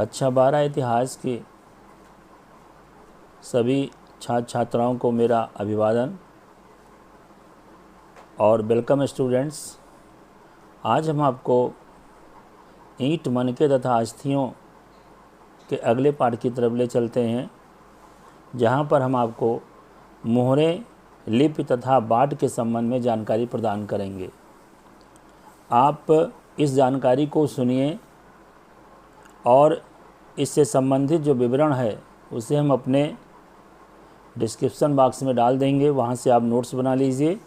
कक्षा 12 इतिहास के सभी छात्र छात्राओं को मेरा अभिवादन और वेलकम स्टूडेंट्स। आज हम आपको ईंट, मनके तथा अस्थियों के अगले पाठ की तरफ ले चलते हैं, जहां पर हम आपको मोहरे, लिपि तथा बाट के संबंध में जानकारी प्रदान करेंगे। आप इस जानकारी को सुनिए और इससे संबंधित जो विवरण है उसे हम अपने डिस्क्रिप्शन बॉक्स में डाल देंगे, वहाँ से आप नोट्स बना लीजिए।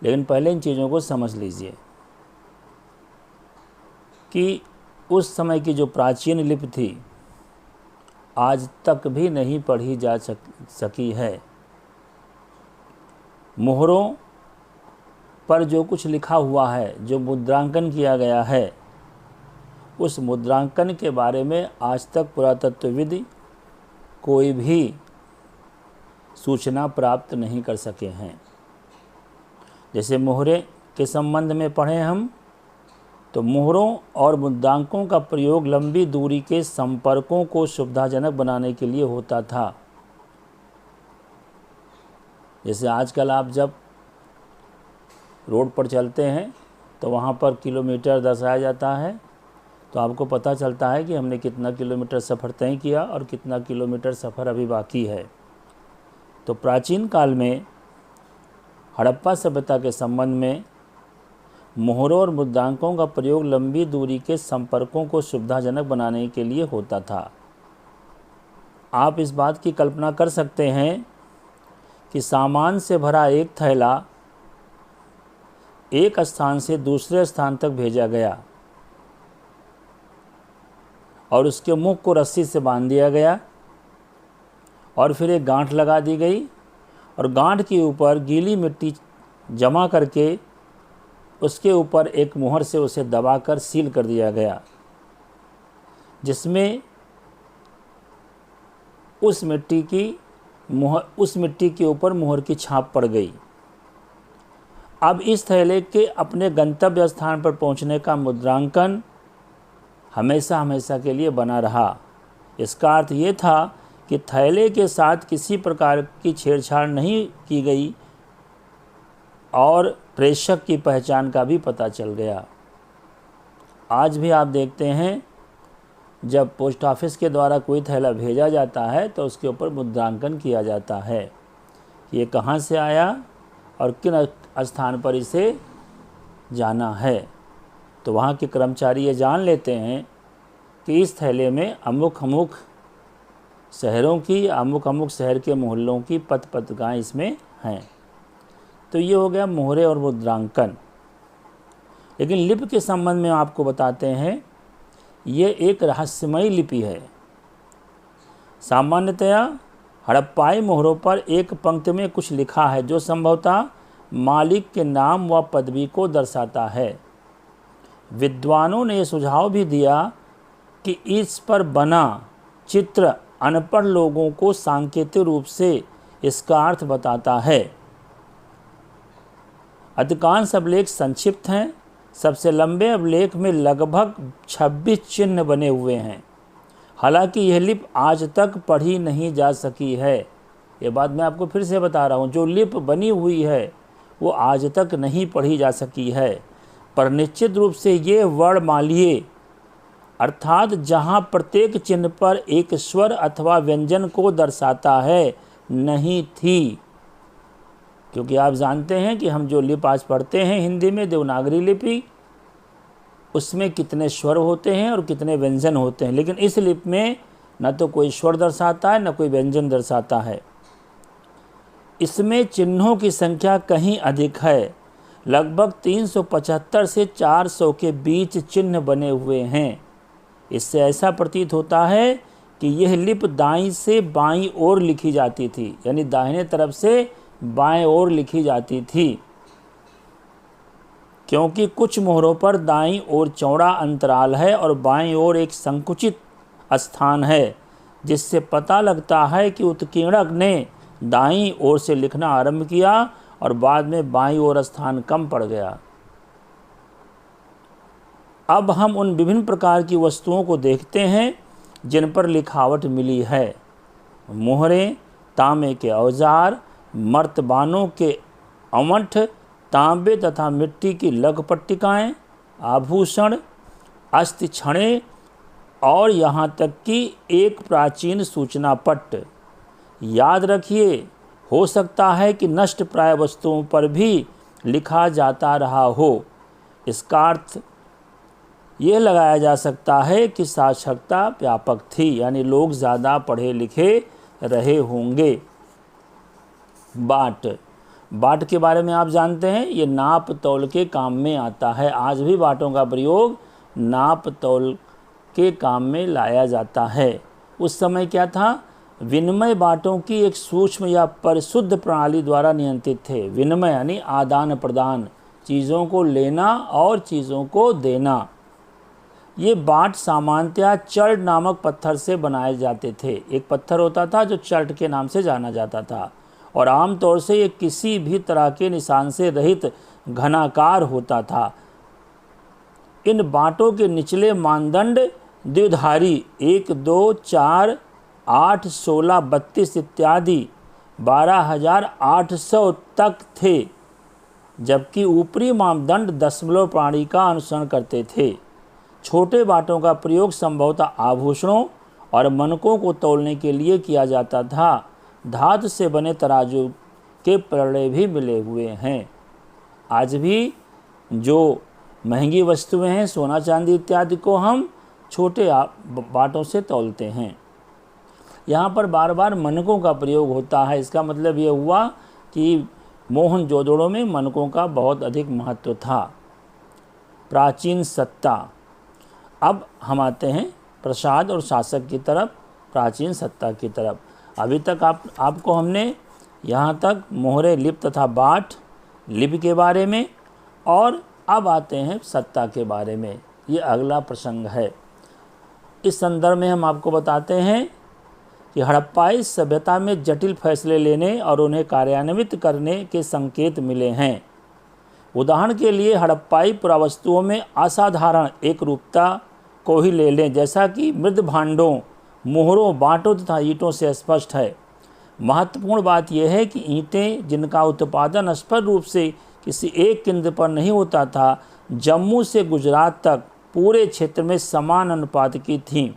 लेकिन पहले इन चीज़ों को समझ लीजिए कि उस समय की जो प्राचीन लिपि थी आज तक भी नहीं पढ़ी जा सकी है। मोहरों पर जो कुछ लिखा हुआ है, जो मुद्रांकन किया गया है, उस मुद्रांकन के बारे में आज तक पुरातत्वविद कोई भी सूचना प्राप्त नहीं कर सके हैं। जैसे मोहरे के संबंध में पढ़ें हम, तो मोहरों और मुद्रांकों का प्रयोग लंबी दूरी के संपर्कों को सुविधाजनक बनाने के लिए होता था। जैसे आजकल आप जब रोड पर चलते हैं तो वहाँ पर किलोमीटर दर्शाया जाता है, तो आपको पता चलता है कि हमने कितना किलोमीटर सफ़र तय किया और कितना किलोमीटर सफ़र अभी बाकी है। तो प्राचीन काल में हड़प्पा सभ्यता के संबंध में मोहरों और मुद्रांकों का प्रयोग लंबी दूरी के संपर्कों को सुविधाजनक बनाने के लिए होता था। आप इस बात की कल्पना कर सकते हैं कि सामान से भरा एक थैला एक स्थान से दूसरे स्थान तक भेजा गया और उसके मुख को रस्सी से बांध दिया गया और फिर एक गांठ लगा दी गई और गांठ के ऊपर गीली मिट्टी जमा करके उसके ऊपर एक मुहर से उसे दबाकर सील कर दिया गया, जिसमें उस मिट्टी के ऊपर मुहर की छाप पड़ गई। अब इस थैले के अपने गंतव्य स्थान पर पहुंचने का मुद्रांकन हमेशा हमेशा के लिए बना रहा। इसका अर्थ ये था कि थैले के साथ किसी प्रकार की छेड़छाड़ नहीं की गई और प्रेषक की पहचान का भी पता चल गया। आज भी आप देखते हैं, जब पोस्ट ऑफिस के द्वारा कोई थैला भेजा जाता है तो उसके ऊपर मुद्रांकन किया जाता है कि ये कहाँ से आया और किन स्थान पर इसे जाना है। तो वहाँ के कर्मचारी ये जान लेते हैं कि इस थैले में अमुक अमुक शहरों की, अमुक अमुक शहर के मोहल्लों की पथ पत्रिकाएँ इसमें हैं। तो ये हो गया मोहरे और मुद्रांकन। लेकिन लिपि के संबंध में आपको बताते हैं, ये एक रहस्यमयी लिपि है। सामान्यतया हड़प्पाई मोहरों पर एक पंक्ति में कुछ लिखा है जो संभवतः मालिक के नाम व पदवी को दर्शाता है। विद्वानों ने सुझाव भी दिया कि इस पर बना चित्र अनपढ़ लोगों को सांकेतिक रूप से इसका अर्थ बताता है। अधिकांश अभिलेख संक्षिप्त हैं। सबसे लंबे अभिलेख में लगभग 26 चिन्ह बने हुए हैं। हालांकि यह लिपि आज तक पढ़ी नहीं जा सकी है। ये बात मैं आपको फिर से बता रहा हूँ, जो लिपि बनी हुई है वो आज तक नहीं पढ़ी जा सकी है। पर निश्चित रूप से ये वर्णमालीय, अर्थात जहाँ प्रत्येक चिन्ह पर एक स्वर अथवा व्यंजन को दर्शाता है, नहीं थी। क्योंकि आप जानते हैं कि हम जो लिपि आज पढ़ते हैं हिंदी में, देवनागरी लिपि, उसमें कितने स्वर होते हैं और कितने व्यंजन होते हैं। लेकिन इस लिपि में न तो कोई स्वर दर्शाता है न कोई व्यंजन दर्शाता है। इसमें चिन्हों की संख्या कहीं अधिक है। लगभग 375 से 400 के बीच चिन्ह बने हुए हैं। इससे ऐसा प्रतीत होता है कि यह लिपि दाईं से बाईं ओर लिखी जाती थी, यानी दाहिने तरफ से बाएं ओर लिखी जाती थी, क्योंकि कुछ मोहरों पर दाईं ओर चौड़ा अंतराल है और बाईं ओर एक संकुचित स्थान है, जिससे पता लगता है कि उत्कीर्णक ने दाईं ओर से लिखना आरंभ किया और बाद में बाईं ओर स्थान कम पड़ गया। अब हम उन विभिन्न प्रकार की वस्तुओं को देखते हैं जिन पर लिखावट मिली है। मोहरें, तांबे के औजार, मर्तबानों के अमठ, तांबे तथा मिट्टी की लघु पट्टिकाएँ, आभूषण, अस्थि छड़ें और यहाँ तक कि एक प्राचीन सूचना पट्ट। याद रखिए, हो सकता है कि नष्ट प्राय वस्तुओं पर भी लिखा जाता रहा हो। इसका अर्थ यह लगाया जा सकता है कि साक्षरता व्यापक थी, यानी लोग ज़्यादा पढ़े लिखे रहे होंगे। बाट के बारे में आप जानते हैं, ये नाप तौल के काम में आता है। आज भी बाटों का प्रयोग नाप तौल के काम में लाया जाता है। उस समय क्या था, विनिमय बाटों की एक सूक्ष्म या परिशुद्ध प्रणाली द्वारा नियंत्रित थे। विनिमय यानी आदान प्रदान, चीज़ों को लेना और चीज़ों को देना। ये बाट सामान्यतया चर्ट नामक पत्थर से बनाए जाते थे। एक पत्थर होता था जो चर्ट के नाम से जाना जाता था और आमतौर से ये किसी भी तरह के निशान से रहित घनाकार होता था। इन बाटों के निचले मानदंड द्विधारी 1, 2, 4, 8, 16, 32 इत्यादि 12,800 तक थे, जबकि ऊपरी मापदंड दशमलव प्रणाली का अनुसरण करते थे। छोटे बाटों का प्रयोग संभवतः आभूषणों और मनकों को तौलने के लिए किया जाता था। धातु से बने तराजू के पलड़े भी मिले हुए हैं। आज भी जो महंगी वस्तुएं हैं, सोना चांदी इत्यादि को हम छोटे बाटों से तौलते हैं। यहाँ पर बार बार मनकों का प्रयोग होता है। इसका मतलब ये हुआ कि मोहनजोदड़ो में मनकों का बहुत अधिक महत्व था। प्राचीन सत्ता। अब हम आते हैं प्रसाद और शासक की तरफ, प्राचीन सत्ता की तरफ। अभी तक आपको हमने यहाँ तक मोहरे, लिपि तथा बाट, लिपि के बारे में, और अब आते हैं सत्ता के बारे में। ये अगला प्रसंग है। इस संदर्भ में हम आपको बताते हैं कि हड़प्पाई सभ्यता में जटिल फैसले लेने और उन्हें कार्यान्वित करने के संकेत मिले हैं। उदाहरण के लिए हड़प्पाई पुरावस्तुओं में असाधारण एक रूपता को ही ले लें, जैसा कि मृद भांडों, मोहरों, बाटों तथा ईंटों से स्पष्ट है। महत्वपूर्ण बात यह है कि ईंटें, जिनका उत्पादन स्पष्ट रूप से किसी एक केंद्र पर नहीं होता था, जम्मू से गुजरात तक पूरे क्षेत्र में समान अनुपात की थीं।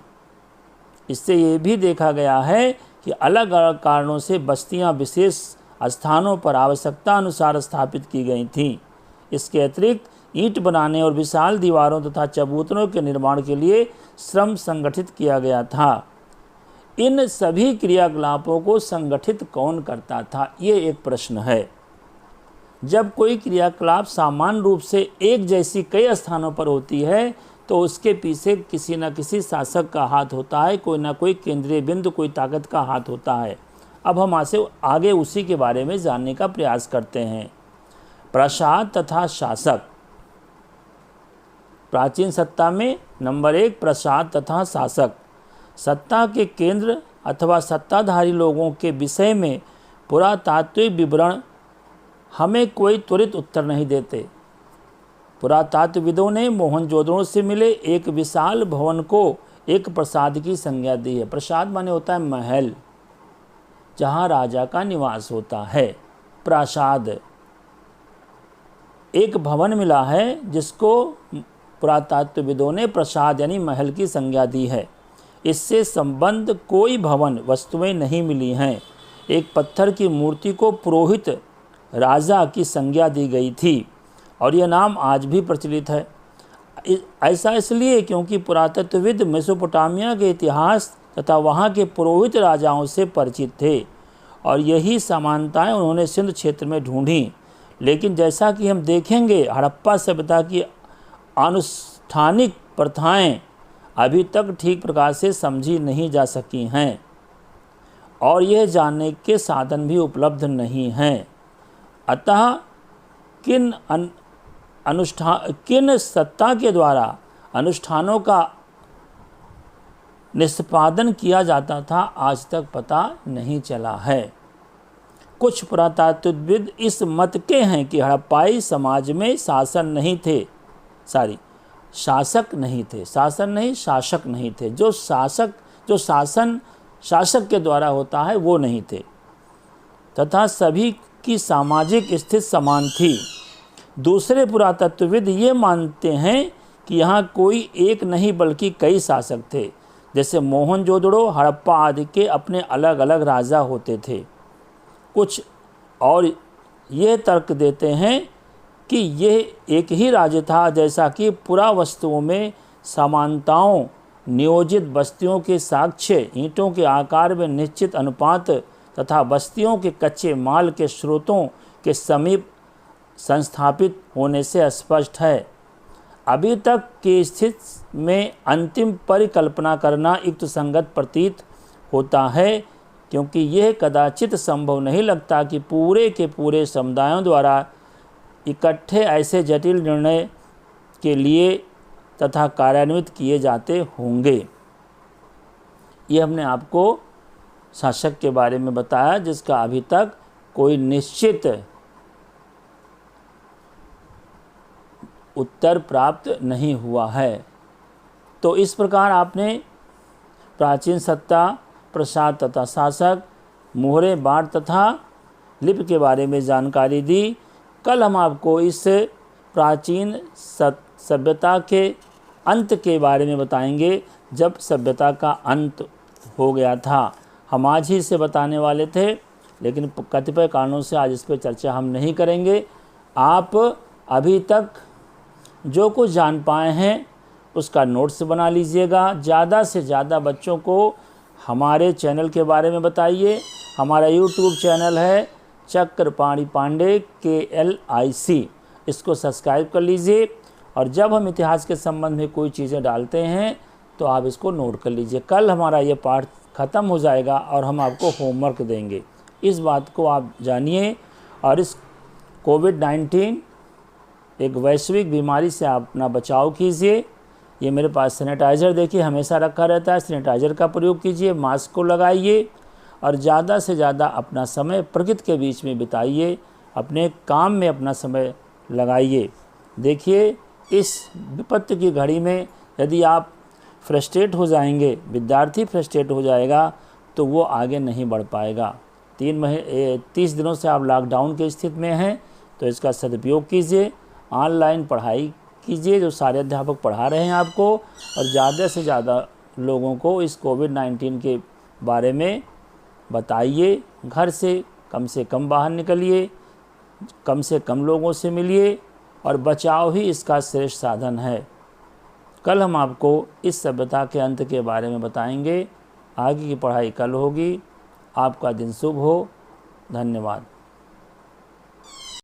इससे ये भी देखा गया है कि अलग अलग कारणों से बस्तियां विशेष स्थानों पर आवश्यकता अनुसार स्थापित की गई थीं। इसके अतिरिक्त ईंट बनाने और विशाल दीवारों तथा चबूतरों के निर्माण के लिए श्रम संगठित किया गया था। इन सभी क्रियाकलापों को संगठित कौन करता था, ये एक प्रश्न है। जब कोई क्रियाकलाप समान रूप से एक जैसी कई स्थानों पर होती है, तो उसके पीछे किसी न किसी शासक का हाथ होता है, कोई ना कोई केंद्रीय बिंदु, कोई ताकत का हाथ होता है। अब हम आगे उसी के बारे में जानने का प्रयास करते हैं। प्रसाद तथा शासक। प्राचीन सत्ता में नंबर 1 प्रसाद तथा शासक। सत्ता के केंद्र अथवा सत्ताधारी लोगों के विषय में पुरातात्विक विवरण हमें कोई त्वरित उत्तर नहीं देते। पुरातात्वविदों ने मोहनजोदड़ो से मिले एक विशाल भवन को एक प्रसाद की संज्ञा दी है। प्रसाद माने होता है महल, जहाँ राजा का निवास होता है। प्रासाद एक भवन मिला है जिसको पुरातात्वविदों ने प्रसाद यानी महल की संज्ञा दी है। इससे संबंध कोई भवन वस्तुएं नहीं मिली हैं। एक पत्थर की मूर्ति को पुरोहित राजा की संज्ञा दी गई थी और यह नाम आज भी प्रचलित है। ऐसा इसलिए क्योंकि पुरातत्वविद मेसोपोटामिया के इतिहास तथा वहाँ के पुरोहित राजाओं से परिचित थे और यही समानताएं उन्होंने सिंध क्षेत्र में ढूंढी। लेकिन जैसा कि हम देखेंगे, हड़प्पा सभ्यता की आनुष्ठानिक प्रथाएं अभी तक ठीक प्रकार से समझी नहीं जा सकी हैं और यह जानने के साधन भी उपलब्ध नहीं हैं। अतः किन सत्ता के द्वारा अनुष्ठानों का निष्पादन किया जाता था, आज तक पता नहीं चला है। कुछ पुरातात्वविद इस मत के हैं कि हड़प्पाई समाज में शासक नहीं थे। जो शासक जो शासक के द्वारा होता है वो नहीं थे, तथा सभी की सामाजिक स्थिति समान थी। दूसरे पुरातत्वविद ये मानते हैं कि यहाँ कोई एक नहीं बल्कि कई शासक थे। जैसे मोहनजोदड़ो, हड़प्पा आदि के अपने अलग अलग राजा होते थे। कुछ और ये तर्क देते हैं कि यह एक ही राज्य था, जैसा कि पुरावस्तुओं में समानताओं, नियोजित बस्तियों के साक्ष्य, ईंटों के आकार में निश्चित अनुपात तथा बस्तियों के कच्चे माल के स्रोतों के समीप संस्थापित होने से स्पष्ट है। अभी तक की स्थिति में अंतिम परिकल्पना करना युक्तसंगत प्रतीत होता है, क्योंकि यह कदाचित संभव नहीं लगता कि पूरे के पूरे समुदायों द्वारा इकट्ठे ऐसे जटिल निर्णय के लिए तथा कार्यान्वित किए जाते होंगे। ये हमने आपको शासक के बारे में बताया जिसका अभी तक कोई निश्चित उत्तर प्राप्त नहीं हुआ है। तो इस प्रकार आपने प्राचीन सत्ता, प्रसाद तथा शासक, मोहरे, बाढ़ तथा लिपि के बारे में जानकारी दी। कल हम आपको इस प्राचीन सभ्यता के अंत के बारे में बताएंगे, जब सभ्यता का अंत हो गया था। हम आज ही इसे बताने वाले थे, लेकिन कतिपय कारणों से आज इस पर चर्चा हम नहीं करेंगे। आप अभी तक जो कुछ जान पाए हैं उसका नोट्स बना लीजिएगा। ज़्यादा से ज़्यादा बच्चों को हमारे चैनल के बारे में बताइए। हमारा यूट्यूब चैनल है चक्रपाणी पांडे KLIC, इसको सब्सक्राइब कर लीजिए। और जब हम इतिहास के संबंध में कोई चीज़ें डालते हैं तो आप इसको नोट कर लीजिए। कल हमारा ये पाठ ख़त्म हो जाएगा और हम आपको होमवर्क देंगे, इस बात को आप जानिए। और इस कोविड-19 एक वैश्विक बीमारी से आप अपना बचाव कीजिए। ये मेरे पास सैनिटाइज़र देखिए हमेशा रखा रहता है, सैनिटाइज़र का प्रयोग कीजिए, मास्क को लगाइए और ज़्यादा से ज़्यादा अपना समय प्रकृति के बीच में बिताइए, अपने काम में अपना समय लगाइए। देखिए इस विपत्ति की घड़ी में यदि आप फ्रस्ट्रेट हो जाएंगे, विद्यार्थी फ्रस्ट्रेट हो जाएगा, तो वो आगे नहीं बढ़ पाएगा। 30 दिनों से आप लॉकडाउन की स्थिति में हैं, तो इसका सदुपयोग कीजिए। ऑनलाइन पढ़ाई कीजिए, जो सारे अध्यापक पढ़ा रहे हैं आपको, और ज़्यादा से ज़्यादा लोगों को इस कोविड-19 के बारे में बताइए। घर से कम बाहर निकलिए, कम से कम लोगों से मिलिए, और बचाव ही इसका श्रेष्ठ साधन है। कल हम आपको इस सभ्यता के अंत के बारे में बताएंगे। आगे की पढ़ाई कल होगी। आपका दिन शुभ हो। धन्यवाद।